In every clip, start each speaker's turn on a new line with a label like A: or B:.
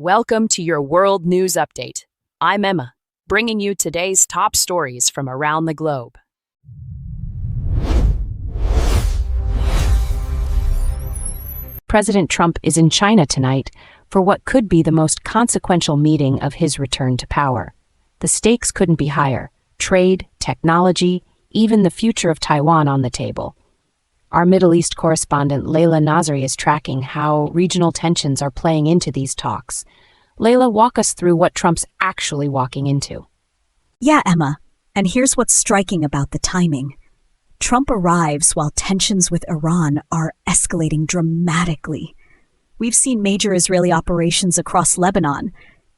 A: Welcome to your World News Update. I'm Emma, bringing you today's top stories from around the globe. President Trump is in China tonight for what could be the most consequential meeting of his return to power. The stakes couldn't be higher: trade, technology, even the future of Taiwan on the table. Our Middle East correspondent Layla Nasri is tracking how regional tensions are playing into these talks. Layla, walk us through what Trump's actually walking into.
B: Yeah, Emma, and here's what's striking about the timing. Trump arrives while tensions with Iran are escalating dramatically. We've seen major Israeli operations across Lebanon.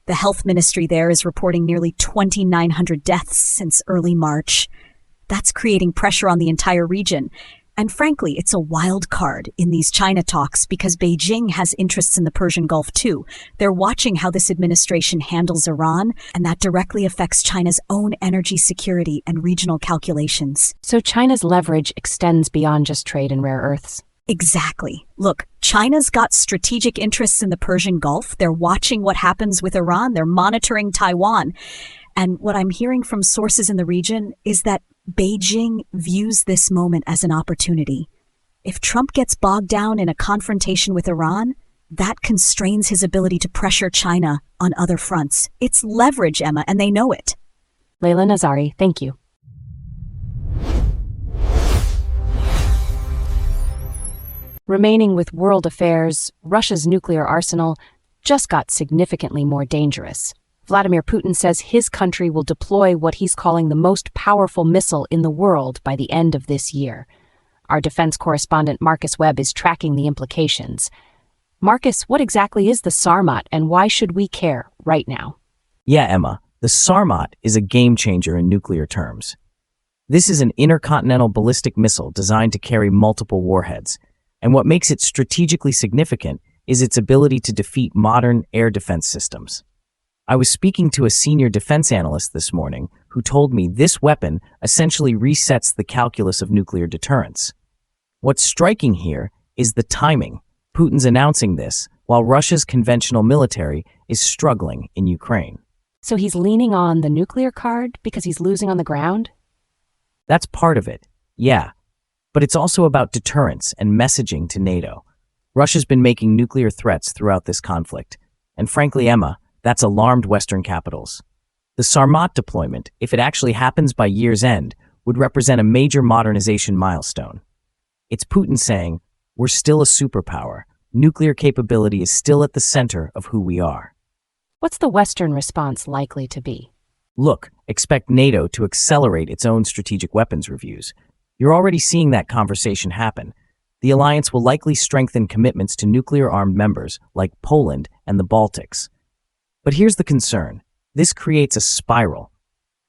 B: The health ministry there is reporting nearly 2,900 deaths since early March. That's creating pressure on the entire region. And frankly, it's a wild card in these China talks because Beijing has interests in the Persian Gulf too. They're watching how this administration handles Iran, and that directly affects China's own energy security and regional calculations.
A: So China's leverage extends beyond just trade and rare earths.
B: Exactly. Look, China's got strategic interests in the Persian Gulf. They're watching what happens with Iran. They're monitoring Taiwan. And what I'm hearing from sources in the region is that Beijing views this moment as an opportunity. If Trump gets bogged down in a confrontation with Iran, that constrains his ability to pressure China on other fronts. It's leverage, Emma, and they know it.
A: Layla Nasri, thank you. Remaining with world affairs, Russia's nuclear arsenal just got significantly more dangerous. Vladimir Putin says his country will deploy what he's calling the most powerful missile in the world by the end of this year. Our defense correspondent Marcus Webb is tracking the implications. Marcus, what exactly is the Sarmat and why should we care right now?
C: Yeah, Emma, the Sarmat is a game changer in nuclear terms. This is an intercontinental ballistic missile designed to carry multiple warheads, and what makes it strategically significant is its ability to defeat modern air defense systems. I was speaking to a senior defense analyst this morning who told me this weapon essentially resets the calculus of nuclear deterrence. What's striking here is the timing. Putin's announcing this while Russia's conventional military is struggling in Ukraine.
A: So he's leaning on the nuclear card because he's losing on the ground?
C: That's part of it, yeah. But it's also about deterrence and messaging to NATO. Russia's been making nuclear threats throughout this conflict. And frankly, Emma, that's alarmed Western capitals. The Sarmat deployment, if it actually happens by year's end, would represent a major modernization milestone. It's Putin saying, we're still a superpower. Nuclear capability is still at the center of who we are.
A: What's the Western response likely to be?
C: Look, expect NATO to accelerate its own strategic weapons reviews. You're already seeing that conversation happen. The alliance will likely strengthen commitments to nuclear-armed members like Poland and the Baltics. But here's the concern. This creates a spiral.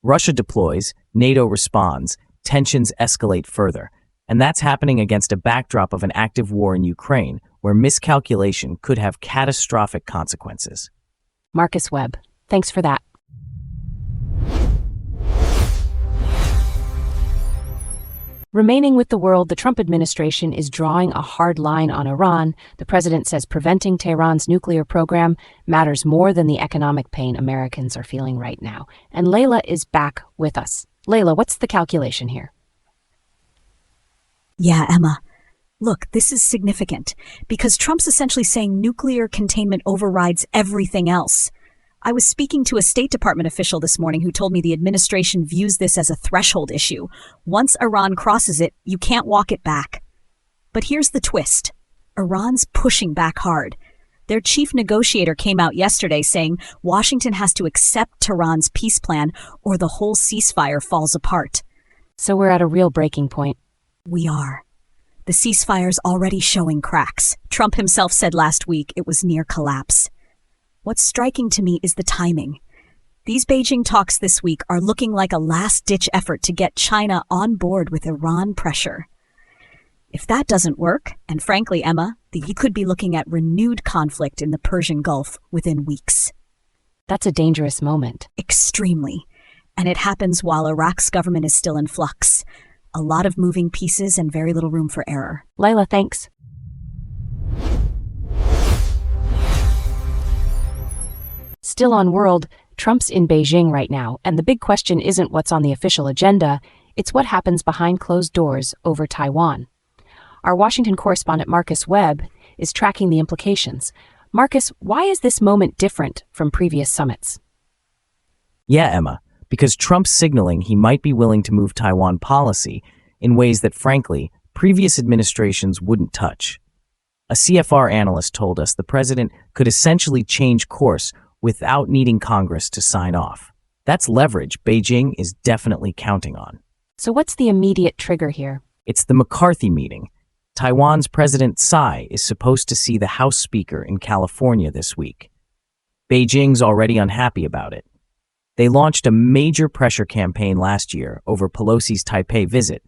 C: Russia deploys, NATO responds, tensions escalate further. And that's happening against a backdrop of an active war in Ukraine, where miscalculation could have catastrophic consequences.
A: Marcus Webb, thanks for that. Remaining with the world, the Trump administration is drawing a hard line on Iran. The president says preventing Tehran's nuclear program matters more than the economic pain Americans are feeling right now. And Layla is back with us. Layla, what's the calculation here?
B: Yeah, Emma. Look, this is significant because Trump's essentially saying nuclear containment overrides everything else. I was speaking to a State Department official this morning who told me the administration views this as a threshold issue. Once Iran crosses it, you can't walk it back. But here's the twist. Iran's pushing back hard. Their chief negotiator came out yesterday saying Washington has to accept Tehran's peace plan or the whole ceasefire falls apart.
A: So we're at a real breaking point.
B: We are. The ceasefire's already showing cracks. Trump himself said last week it was near collapse. What's striking to me is the timing. These Beijing talks this week are looking like a last-ditch effort to get China on board with Iran pressure. If that doesn't work, and frankly, Emma, you could be looking at renewed conflict in the Persian Gulf within weeks.
A: That's a dangerous moment.
B: Extremely. And it happens while Iraq's government is still in flux. A lot of moving pieces and very little room for error.
A: Layla, thanks. Still on World, Trump's in Beijing right now, and the big question isn't what's on the official agenda, it's what happens behind closed doors over Taiwan. Our Washington correspondent Marcus Webb is tracking the implications. Marcus, why is this moment different from previous summits?
C: Yeah, Emma, because Trump's signaling he might be willing to move Taiwan policy in ways that, frankly, previous administrations wouldn't touch. A CFR analyst told us the president could essentially change course without needing Congress to sign off. That's leverage Beijing is definitely counting on.
A: So what's the immediate trigger here?
C: It's the McCarthy meeting. Taiwan's President Tsai is supposed to see the House Speaker in California this week. Beijing's already unhappy about it. They launched a major pressure campaign last year over Pelosi's Taipei visit,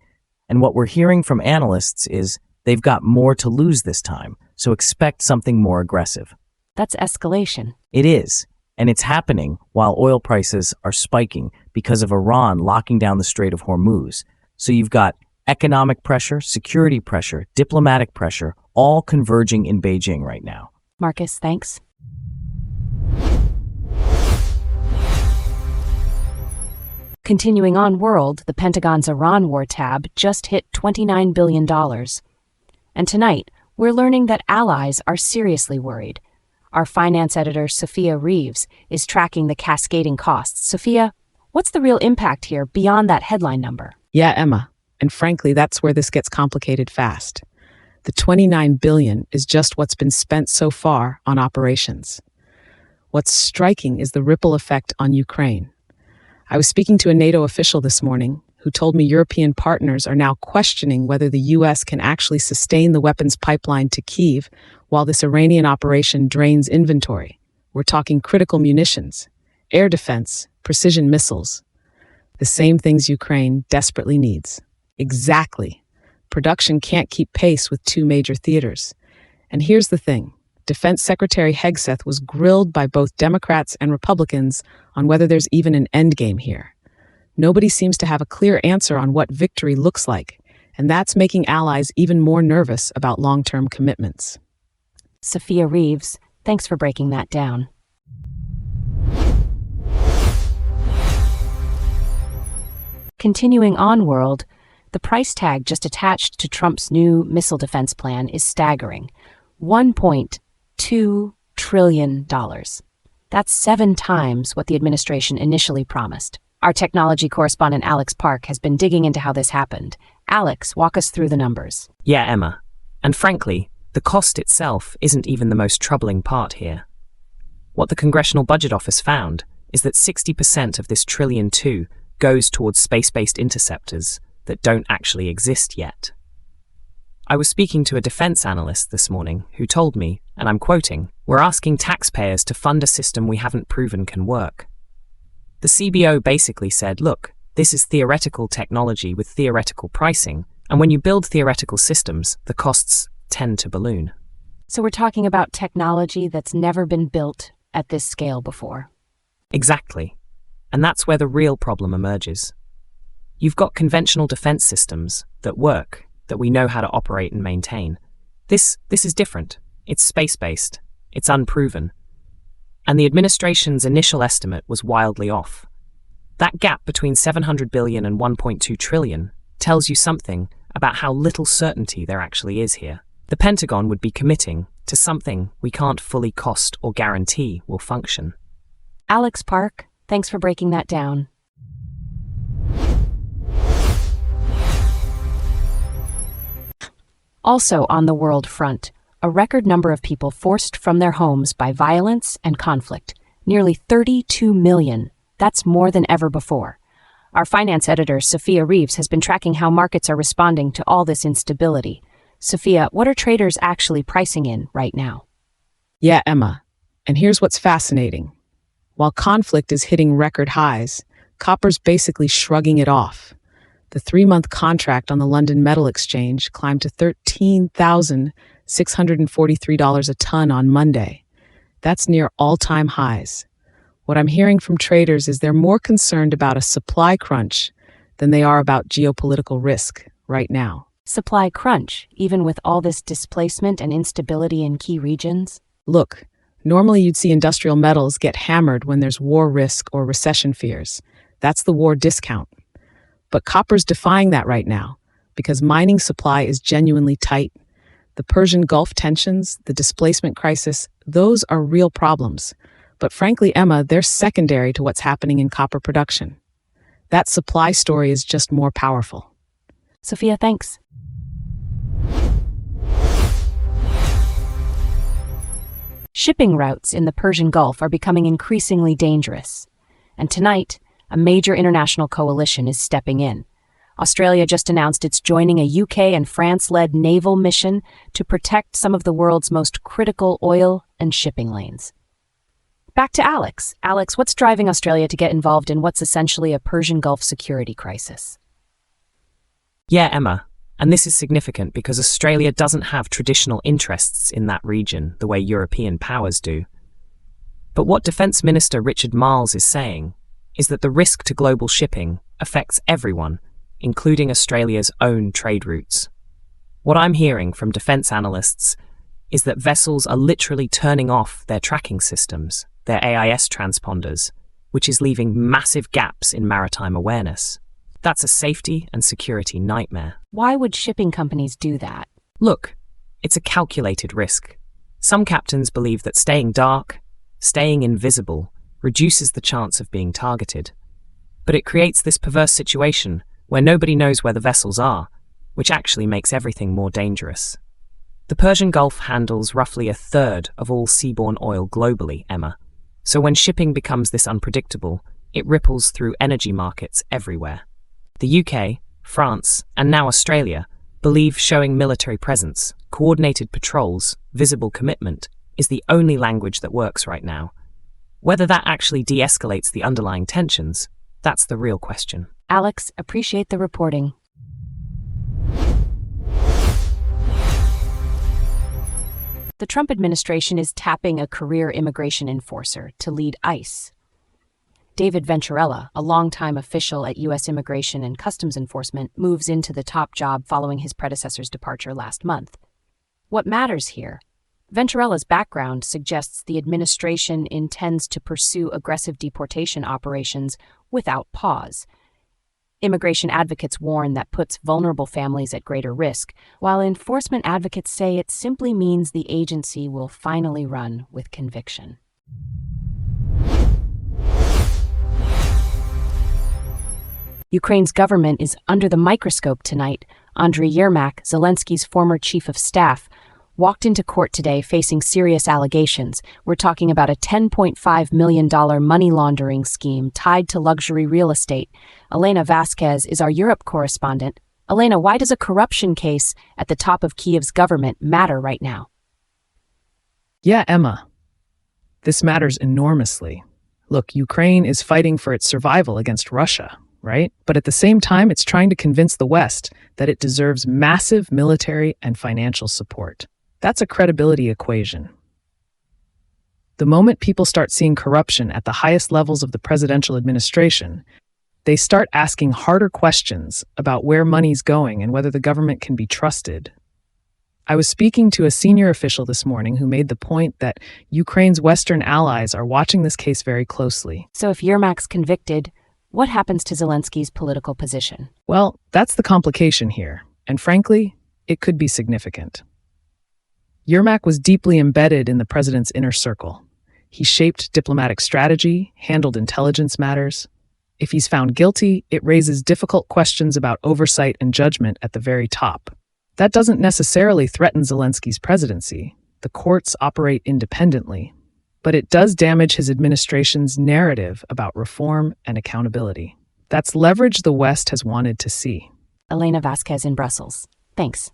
C: and what we're hearing from analysts is they've got more to lose this time, so expect something more aggressive.
A: That's escalation.
C: It is, and it's happening while oil prices are spiking because of Iran locking down the Strait of Hormuz. So you've got economic pressure, security pressure, diplomatic pressure, all converging in Beijing right now.
A: Marcus, thanks. Continuing on World, the Pentagon's Iran war tab just hit $29 billion. And tonight, we're learning that allies are seriously worried. Our finance editor, Sophia Reeves, is tracking the cascading costs. Sophia, what's the real impact here beyond that headline number?
D: Yeah, Emma. And frankly, that's where this gets complicated fast. The $29 billion is just what's been spent so far on operations. What's striking is the ripple effect on Ukraine. I was speaking to a NATO official this morning who told me European partners are now questioning whether the U.S. can actually sustain the weapons pipeline to Kyiv while this Iranian operation drains inventory. We're talking critical munitions, air defense, precision missiles, the same things Ukraine desperately needs. Exactly. Production can't keep pace with two major theaters. And here's the thing. Defense Secretary Hegseth was grilled by both Democrats and Republicans on whether there's even an endgame here. Nobody seems to have a clear answer on what victory looks like, and that's making allies even more nervous about long-term commitments.
A: Sophia Reeves, thanks for breaking that down. Continuing on World, the price tag just attached to Trump's new missile defense plan is staggering. $1.2 trillion. That's 7 times what the administration initially promised. Our technology correspondent Alex Park has been digging into how this happened. Alex, walk us through the numbers.
E: Yeah, Emma. And frankly, the cost itself isn't even the most troubling part here. What the Congressional Budget Office found is that 60% of this $1.2 trillion goes towards space-based interceptors that don't actually exist yet. I was speaking to a defense analyst this morning who told me, and I'm quoting, "We're asking taxpayers to fund a system we haven't proven can work." The CBO basically said, look, this is theoretical technology with theoretical pricing, and when you build theoretical systems, the costs tend to balloon.
A: So we're talking about technology that's never been built at this scale before.
E: Exactly. And that's where the real problem emerges. You've got conventional defense systems that work, that we know how to operate and maintain. This is different. It's space-based. It's unproven. And the administration's initial estimate was wildly off. That gap between $700 billion and $1.2 trillion tells you something about how little certainty there actually is here. The Pentagon would be committing to something we can't fully cost or guarantee will function.
A: Alex Park, thanks for breaking that down. Also on the world front, a record number of people forced from their homes by violence and conflict. Nearly 32 million. That's more than ever before. Our finance editor, Sophia Reeves, has been tracking how markets are responding to all this instability. Sophia, what are traders actually pricing in right now?
D: Yeah, Emma. And here's what's fascinating. While conflict is hitting record highs, copper's basically shrugging it off. The 3-month contract on the London Metal Exchange climbed to $13,643 a ton on Monday. That's near all-time highs. What I'm hearing from traders is they're more concerned about a supply crunch than they are about geopolitical risk right now.
A: Supply crunch, even with all this displacement and instability in key regions?
D: Look, Normally, you'd see industrial metals get hammered when there's war risk or recession fears. That's the war discount. But copper's defying that right now because mining supply is genuinely tight. The Persian Gulf tensions, the displacement crisis, those are real problems. But frankly, Emma, they're secondary to what's happening in copper production. That supply story is just more powerful.
A: Sophia, thanks. Shipping routes in the Persian Gulf are becoming increasingly dangerous. And tonight, a major international coalition is stepping in. Australia just announced it's joining a UK and France-led naval mission to protect some of the world's most critical oil and shipping lanes. Back to Alex. Alex, what's driving Australia to get involved in what's essentially a Persian Gulf security crisis?
E: Yeah, Emma. And this is significant because Australia doesn't have traditional interests in that region the way European powers do. But what Defence Minister Richard Marles is saying is that the risk to global shipping affects everyone, including Australia's own trade routes. What I'm hearing from defence analysts is that vessels are literally turning off their tracking systems, their AIS transponders, which is leaving massive gaps in maritime awareness. That's a safety and security nightmare.
A: Why would shipping companies do that?
E: Look, it's a calculated risk. Some captains believe that staying dark, staying invisible, reduces the chance of being targeted. But it creates this perverse situation where nobody knows where the vessels are, which actually makes everything more dangerous. The Persian Gulf handles roughly a third of all seaborne oil globally, Emma. So when shipping becomes this unpredictable, it ripples through energy markets everywhere. The UK, France, and now Australia believe showing military presence, coordinated patrols, visible commitment is the only language that works right now. Whether that actually de-escalates the underlying tensions, that's the real question.
A: Alex, appreciate the reporting. The Trump administration is tapping a career immigration enforcer to lead ICE. David Venturella, a longtime official at U.S. Immigration and Customs Enforcement, moves into the top job following his predecessor's departure last month. What matters here? Venturella's background suggests the administration intends to pursue aggressive deportation operations without pause. Immigration advocates warn that puts vulnerable families at greater risk, while enforcement advocates say it simply means the agency will finally run with conviction. Ukraine's government is under the microscope tonight. Andriy Yermak, Zelensky's former chief of staff, walked into court today facing serious allegations. We're talking about a $10.5 million money laundering scheme tied to luxury real estate. Elena Vasquez is our Europe correspondent. Elena, why does a corruption case at the top of Kiev's government matter right now?
D: Yeah, Emma. This matters enormously. Look, Ukraine is fighting for its survival against Russia, right? But at the same time, it's trying to convince the West that it deserves massive military and financial support. That's a credibility equation. The moment people start seeing corruption at the highest levels of the presidential administration, they start asking harder questions about where money's going and whether the government can be trusted. I was speaking to a senior official this morning who made the point that Ukraine's Western allies are watching this case very closely.
A: So if Yermak's convicted, what happens to Zelensky's political position?
D: Well, that's the complication here, and frankly, it could be significant. Yermak was deeply embedded in the president's inner circle. He shaped diplomatic strategy, handled intelligence matters. If he's found guilty, it raises difficult questions about oversight and judgment at the very top. That doesn't necessarily threaten Zelensky's presidency. The courts operate independently. But it does damage his administration's narrative about reform and accountability. That's leverage the West has wanted to see.
A: Elena Vasquez in Brussels. Thanks.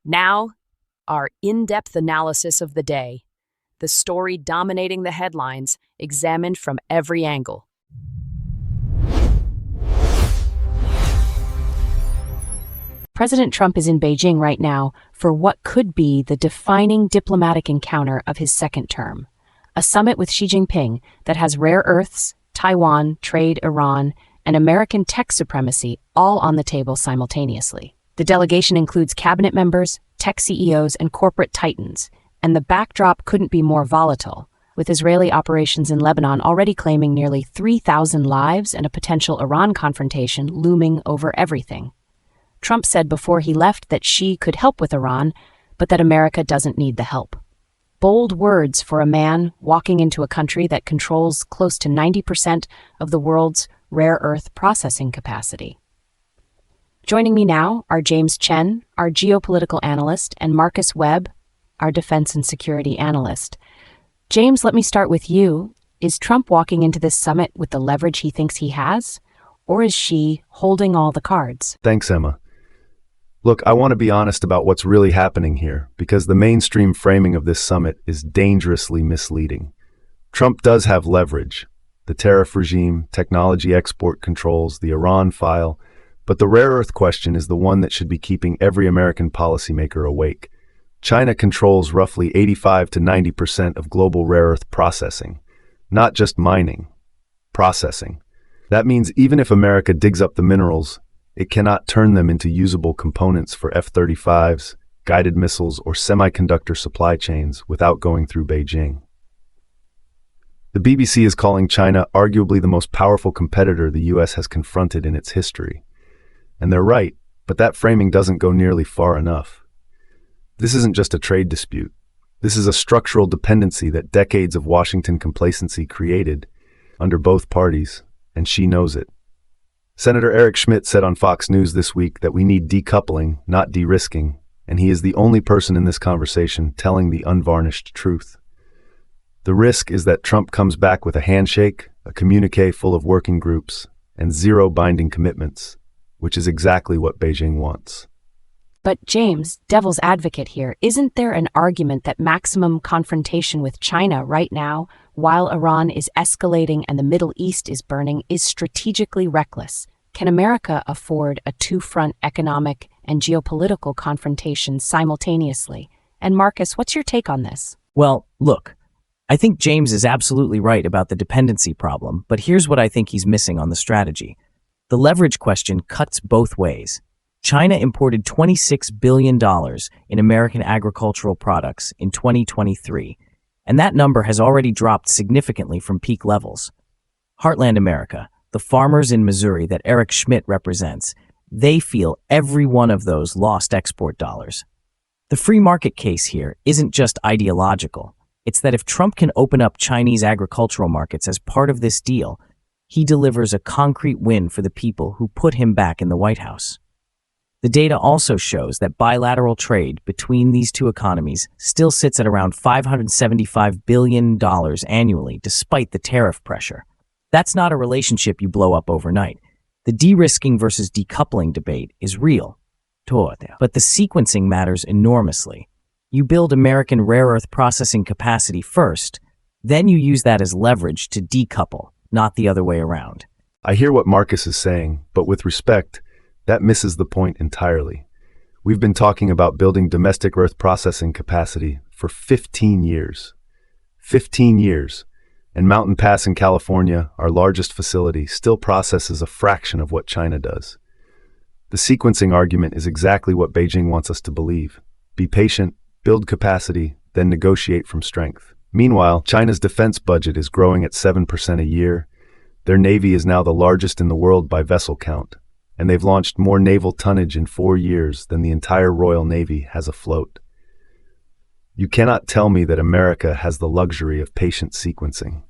F: Now, our in-depth analysis of the day. The story dominating the headlines, examined from every angle.
A: President Trump is in Beijing right now for what could be the defining diplomatic encounter of his second term. A summit with Xi Jinping that has rare earths, Taiwan, trade, Iran, and American tech supremacy all on the table simultaneously. The delegation includes cabinet members, tech CEOs, and corporate titans, and the backdrop couldn't be more volatile, with Israeli operations in Lebanon already claiming nearly 3,000 lives and a potential Iran confrontation looming over everything. Trump said before he left that Xi could help with Iran, but that America doesn't need the help. Bold words for a man walking into a country that controls close to 90% of the world's rare earth processing capacity. Joining me now are James Chen, our geopolitical analyst, and Marcus Webb, our defense and security analyst. James, let me start with you. Is Trump walking into this summit with the leverage he thinks he has, or is Xi holding all the cards?
G: Thanks, Emma. Look, I want to be honest about what's really happening here, because the mainstream framing of this summit is dangerously misleading. Trump does have leverage: the tariff regime, technology export controls, the Iran file, but the rare earth question is the one that should be keeping every American policymaker awake. China controls roughly 85 to 90% of global rare earth processing, not just mining, processing. That means even if America digs up the minerals, it cannot turn them into usable components for F-35s, guided missiles, or semiconductor supply chains without going through Beijing. The BBC is calling China arguably the most powerful competitor the US has confronted in its history. And they're right, but that framing doesn't go nearly far enough. This isn't just a trade dispute. This is a structural dependency that decades of Washington complacency created under both parties, and Xi knows it. Senator Eric Schmidt said on Fox News this week that we need decoupling, not de-risking, and he is the only person in this conversation telling the unvarnished truth. The risk is that Trump comes back with a handshake, a communiqué full of working groups, and zero binding commitments, which is exactly what Beijing wants.
A: But James, devil's advocate here, isn't there an argument that maximum confrontation with China right now, while Iran is escalating and the Middle East is burning, is strategically reckless? Can America afford a two-front economic and geopolitical confrontation simultaneously? And Marcus, what's your take on this?
C: Well, look, I think James is absolutely right about the dependency problem, but here's what I think he's missing on the strategy. The leverage question cuts both ways. China imported $26 billion in American agricultural products in 2023, and that number has already dropped significantly from peak levels. Heartland America, the farmers in Missouri that Eric Schmidt represents, they feel every one of those lost export dollars. The free market case here isn't just ideological. It's that if Trump can open up Chinese agricultural markets as part of this deal, he delivers a concrete win for the people who put him back in the White House. The data also shows that bilateral trade between these two economies still sits at around $575 billion annually, despite the tariff pressure. That's not a relationship you blow up overnight. The de-risking versus decoupling debate is real, but the sequencing matters enormously. You build American rare earth processing capacity first, then you use that as leverage to decouple, not the other way around.
G: I hear what Marcus is saying, but with respect, that misses the point entirely. We've been talking about building domestic earth processing capacity for 15 years. 15 years. And Mountain Pass in California, our largest facility, still processes a fraction of what China does. The sequencing argument is exactly what Beijing wants us to believe. Be patient, build capacity, then negotiate from strength. Meanwhile, China's defense budget is growing at 7% a year. Their navy is now the largest in the world by vessel count, and they've launched more naval tonnage in 4 years than the entire Royal Navy has afloat. You cannot tell me that America has the luxury of patient sequencing.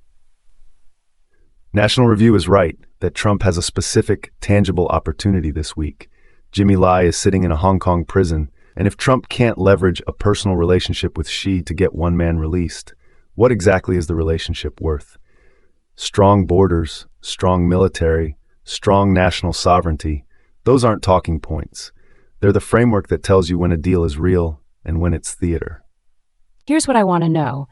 G: National Review is right that Trump has a specific, tangible opportunity this week. Jimmy Lai is sitting in a Hong Kong prison, and if Trump can't leverage a personal relationship with Xi to get one man released, what exactly is the relationship worth? Strong borders, strong military, strong national sovereignty, those aren't talking points. They're the framework that tells you when a deal is real and when it's theater.
A: Here's what I want to know.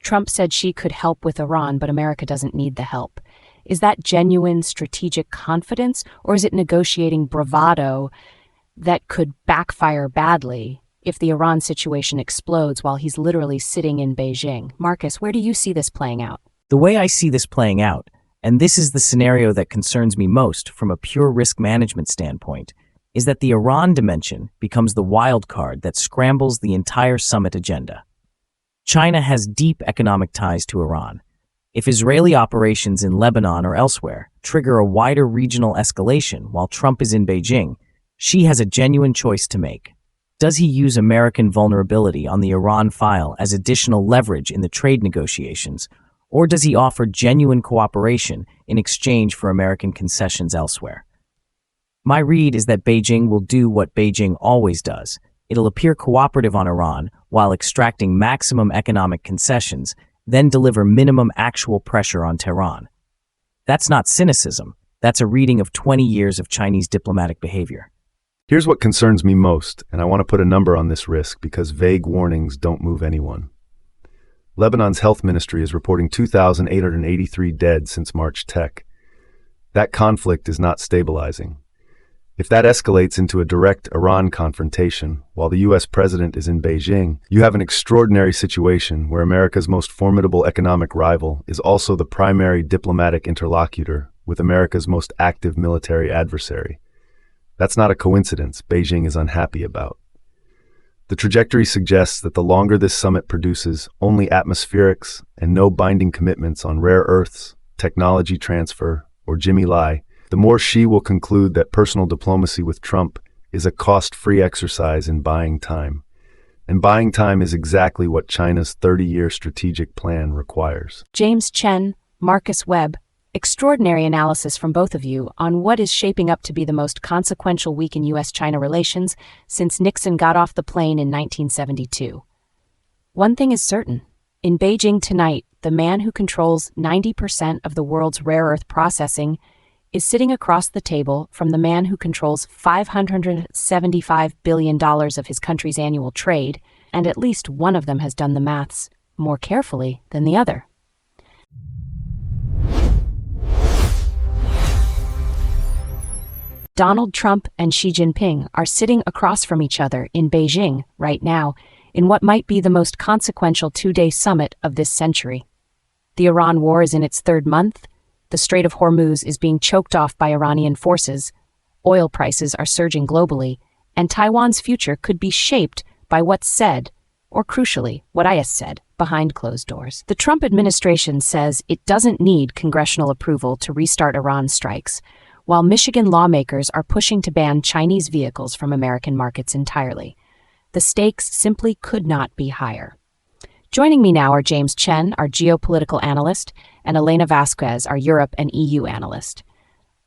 A: Trump said Xi could help with Iran, but America doesn't need the help. Is that genuine strategic confidence, or is it negotiating bravado that could backfire badly if the Iran situation explodes while he's literally sitting in Beijing? Marcus, where do you see this playing out?
C: The way I see this playing out, and this is the scenario that concerns me most from a pure risk management standpoint, is that the Iran dimension becomes the wild card that scrambles the entire summit agenda. China has deep economic ties to Iran. If Israeli operations in Lebanon or elsewhere trigger a wider regional escalation while Trump is in Beijing, Xi has a genuine choice to make. Does he use American vulnerability on the Iran file as additional leverage in the trade negotiations, or does he offer genuine cooperation in exchange for American concessions elsewhere? My read is that Beijing will do what Beijing always does. It'll appear cooperative on Iran while extracting maximum economic concessions, then deliver minimum actual pressure on Tehran. That's not cynicism. That's a reading of 20 years of Chinese diplomatic behavior.
G: Here's what concerns me most, and I want to put a number on this risk because vague warnings don't move anyone. Lebanon's health ministry is reporting 2,883 dead since March Tech. That conflict is not stabilizing. If that escalates into a direct Iran confrontation while the U.S. president is in Beijing, you have an extraordinary situation where America's most formidable economic rival is also the primary diplomatic interlocutor with America's most active military adversary. That's not a coincidence Beijing is unhappy about. The trajectory suggests that the longer this summit produces only atmospherics and no binding commitments on rare earths, technology transfer, or Jimmy Lai, the more Xi will conclude that personal diplomacy with Trump is a cost-free exercise in buying time. And buying time is exactly what China's 30-year strategic plan requires.
A: James Chen, Marcus Webb, extraordinary analysis from both of you on what is shaping up to be the most consequential week in U.S.-China relations since Nixon got off the plane in 1972. One thing is certain. In Beijing tonight, the man who controls 90% of the world's rare earth processing is sitting across the table from the man who controls $575 billion of his country's annual trade, and at least one of them has done the maths more carefully than the other. Donald Trump and Xi Jinping are sitting across from each other in Beijing right now in what might be the most consequential two-day summit of this century. The Iran war is in its third month, the Strait of Hormuz is being choked off by Iranian forces, oil prices are surging globally, and Taiwan's future could be shaped by what's said, or crucially, what I said, behind closed doors. The Trump administration says it doesn't need congressional approval to restart Iran strikes, while Michigan lawmakers are pushing to ban Chinese vehicles from American markets entirely. The stakes simply could not be higher. Joining me now are James Chen, our geopolitical analyst, and Elena Vasquez, our Europe and EU analyst.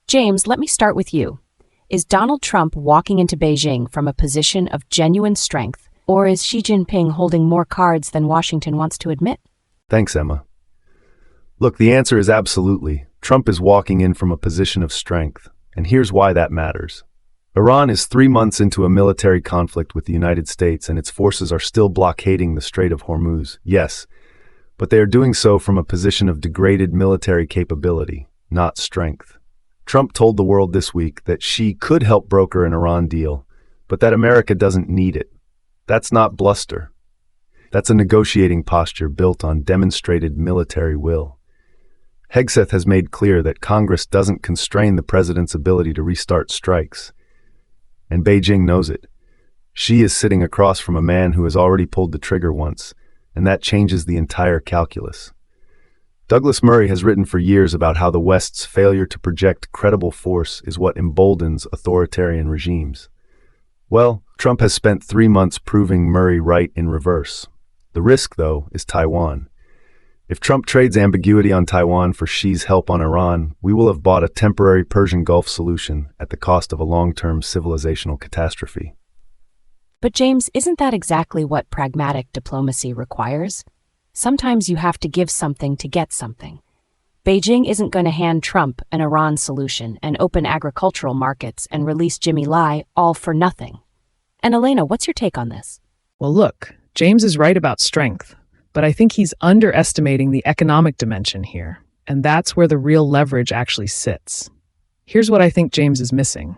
A: James, let me start with you. Is Donald Trump walking into Beijing from a position of genuine strength, or is Xi Jinping holding more cards than Washington wants to admit?
G: Thanks, Emma. Look, the answer is absolutely. Trump is walking in from a position of strength, and here's why that matters. Iran is 3 months into a military conflict with the United States, and its forces are still blockading the Strait of Hormuz, yes, but they are doing so from a position of degraded military capability, not strength. Trump told the world this week that Xi could help broker an Iran deal, but that America doesn't need it. That's not bluster. That's a negotiating posture built on demonstrated military will. Hegseth has made clear that Congress doesn't constrain the president's ability to restart strikes. And Beijing knows it. Xi is sitting across from a man who has already pulled the trigger once, and that changes the entire calculus. Douglas Murray has written for years about how the West's failure to project credible force is what emboldens authoritarian regimes. Well, Trump has spent 3 months proving Murray right in reverse. The risk, though, is Taiwan. If Trump trades ambiguity on Taiwan for Xi's help on Iran, we will have bought a temporary Persian Gulf solution at the cost of a long-term civilizational catastrophe.
A: But James, isn't that exactly what pragmatic diplomacy requires? Sometimes you have to give something to get something. Beijing isn't going to hand Trump an Iran solution and open agricultural markets and release Jimmy Lai all for nothing. And Elena, what's your take on this?
D: Well, look, James is right about strength, but I think he's underestimating the economic dimension here, and that's where the real leverage actually sits. Here's what I think James is missing.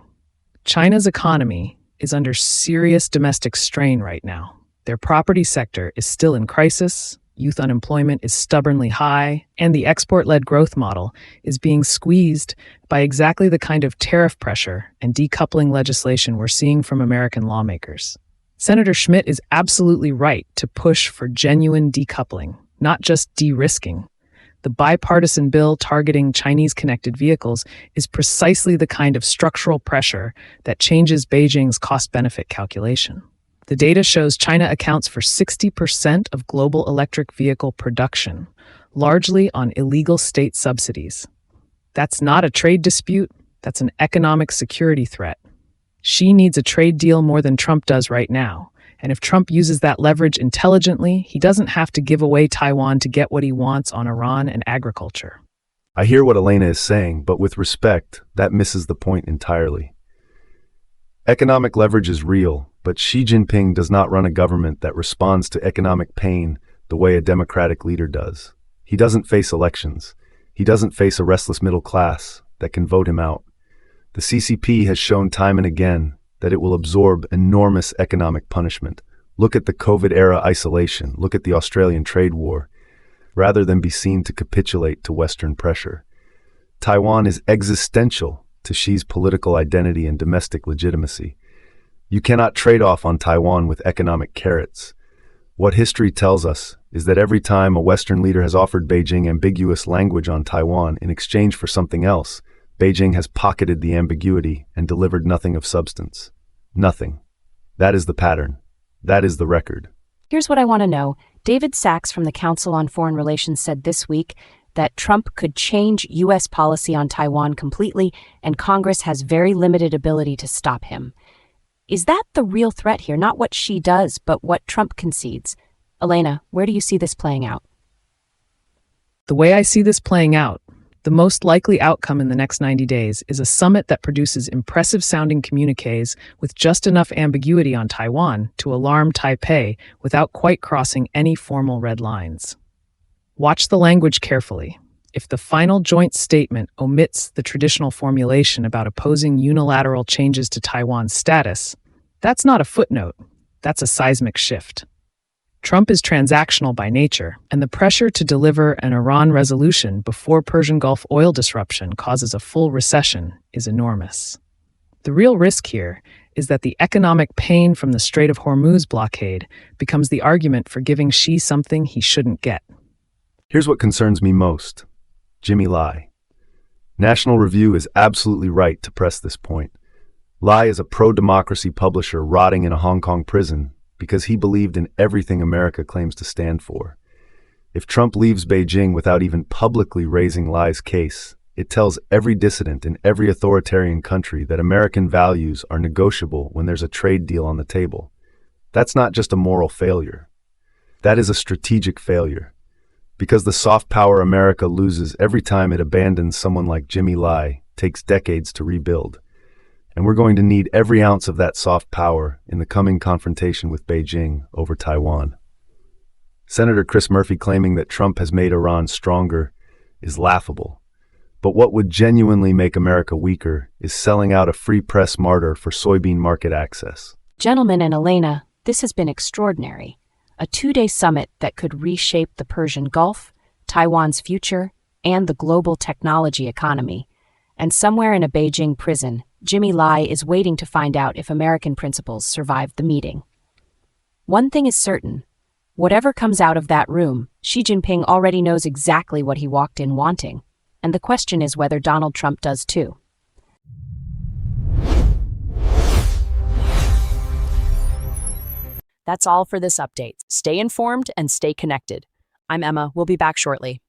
D: China's economy is under serious domestic strain right now. Their property sector is still in crisis, youth unemployment is stubbornly high, and the export-led growth model is being squeezed by exactly the kind of tariff pressure and decoupling legislation we're seeing from American lawmakers. Senator Schmidt is absolutely right to push for genuine decoupling, not just de-risking. The bipartisan bill targeting Chinese-connected vehicles is precisely the kind of structural pressure that changes Beijing's cost-benefit calculation. The data shows China accounts for 60% of global electric vehicle production, largely on illegal state subsidies. That's not a trade dispute, that's an economic security threat. Xi needs a trade deal more than Trump does right now. And if Trump uses that leverage intelligently, he doesn't have to give away Taiwan to get what he wants on Iran and agriculture.
G: I hear what Elena is saying, but with respect, that misses the point entirely. Economic leverage is real, but Xi Jinping does not run a government that responds to economic pain the way a democratic leader does. He doesn't face elections. He doesn't face a restless middle class that can vote him out. The CCP has shown time and again that it will absorb enormous economic punishment. Look at the COVID-era isolation. Look at the Australian trade war. Rather than be seen to capitulate to Western pressure. Taiwan is existential to Xi's political identity and domestic legitimacy. You cannot trade off on Taiwan with economic carrots. What history tells us is that every time a Western leader has offered Beijing ambiguous language on Taiwan in exchange for something else, Beijing has pocketed the ambiguity and delivered nothing of substance. Nothing. That is the pattern. That is the record.
A: Here's what I want to know. David Sachs from the Council on Foreign Relations said this week that Trump could change U.S. policy on Taiwan completely, and Congress has very limited ability to stop him. Is that the real threat here? Not what Xi does, but what Trump concedes. Elena, where do you see this playing out?
D: The way I see this playing out, the most likely outcome in the next 90 days is a summit that produces impressive-sounding communiques with just enough ambiguity on Taiwan to alarm Taipei without quite crossing any formal red lines. Watch the language carefully. If the final joint statement omits the traditional formulation about opposing unilateral changes to Taiwan's status, that's not a footnote, that's a seismic shift. Trump is transactional by nature, and the pressure to deliver an Iran resolution before Persian Gulf oil disruption causes a full recession is enormous. The real risk here is that the economic pain from the Strait of Hormuz blockade becomes the argument for giving Xi something he shouldn't get.
G: Here's what concerns me most. Jimmy Lai. National Review is absolutely right to press this point. Lai is a pro-democracy publisher rotting in a Hong Kong prison because he believed in everything America claims to stand for. If Trump leaves Beijing without even publicly raising Lai's case, it tells every dissident in every authoritarian country that American values are negotiable when there's a trade deal on the table. That's not just a moral failure. That is a strategic failure. Because the soft power America loses every time it abandons someone like Jimmy Lai takes decades to rebuild. And we're going to need every ounce of that soft power in the coming confrontation with Beijing over Taiwan. Senator Chris Murphy claiming that Trump has made Iran stronger is laughable. But what would genuinely make America weaker is selling out a free press martyr for soybean market access.
A: Gentlemen and Elena, this has been extraordinary. A 2-day summit that could reshape the Persian Gulf, Taiwan's future, and the global technology economy. And somewhere in a Beijing prison, Jimmy Lai is waiting to find out if American principles survived the meeting. One thing is certain. Whatever comes out of that room, Xi Jinping already knows exactly what he walked in wanting. And the question is whether Donald Trump does too.
F: That's all for this update. Stay informed and stay connected. I'm Emma. We'll be back shortly.